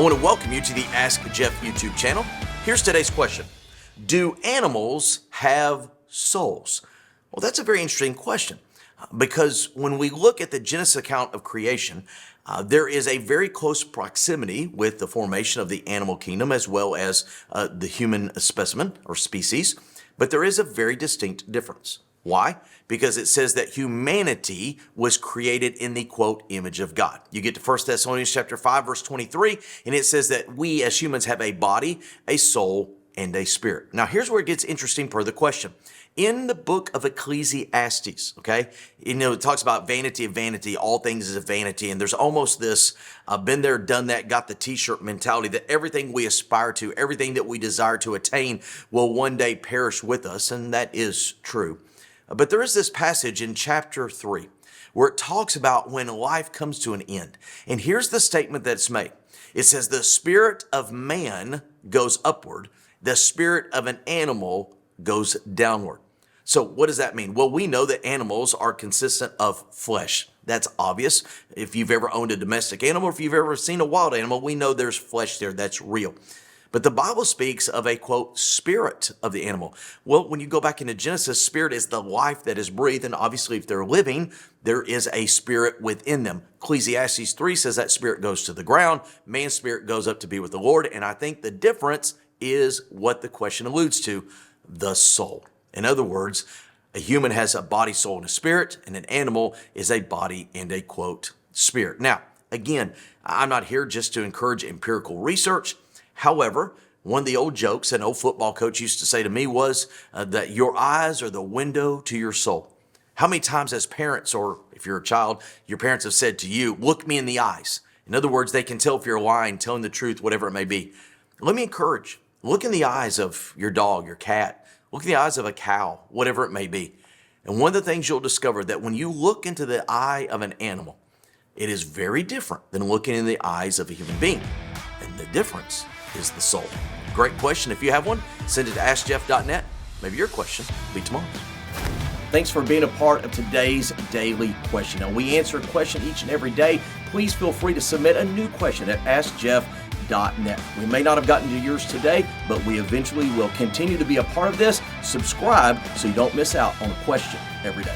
I want to welcome you to the Ask Jeff YouTube channel. Here's today's question. Do animals have souls? Well, that's a very interesting question because when we look at the Genesis account of creation, there is a very close proximity with the formation of the animal kingdom as well as the human specimen or species, but there is a very distinct difference. Why? Because it says that humanity was created in the, quote, image of God. You get to 1 Thessalonians chapter 5, verse 23, and it says that we as humans have a body, a soul, and a spirit. Now, here's where it gets interesting per the question. In the book of Ecclesiastes, okay, it talks about vanity of vanity, all things is a vanity, and there's almost this been there, done that, got the t-shirt mentality that everything we aspire to, everything that we desire to attain will one day perish with us, and that is true. But there is this passage in chapter 3 where it talks about when life comes to an end. And here's the statement that's made. It says, the spirit of man goes upward, the spirit of an animal goes downward. So what does that mean? Well, we know that animals are consistent of flesh. That's obvious. If you've ever owned a domestic animal, if you've ever seen a wild animal, we know there's flesh there. That's real. But the Bible speaks of a, quote, spirit of the animal. Well, when you go back into Genesis, spirit is the life that is breathed. And obviously, if they're living, there is a spirit within them. Ecclesiastes 3 says that spirit goes to the ground. Man's spirit goes up to be with the Lord. And I think the difference is what the question alludes to, the soul. In other words, a human has a body, soul, and a spirit, and an animal is a body and a, quote, spirit. Now, again, I'm not here just to encourage empirical research. However, one of the old jokes an old football coach used to say to me was that your eyes are the window to your soul. How many times as parents, or if you're a child, your parents have said to you, look me in the eyes. In other words, they can tell if you're lying, telling the truth, whatever it may be. Let me encourage, look in the eyes of your dog, your cat, look in the eyes of a cow, whatever it may be. And one of the things you'll discover that when you look into the eye of an animal, it is very different than looking in the eyes of a human being. And the difference is the soul. Great question. If you have one, send it to AskJeff.net. Maybe your question will be tomorrow. Thanks for being a part of today's daily question. Now, we answer a question each and every day. Please feel free to submit a new question at AskJeff.net. We may not have gotten to yours today, but we eventually will continue to be a part of this. Subscribe so you don't miss out on a question every day.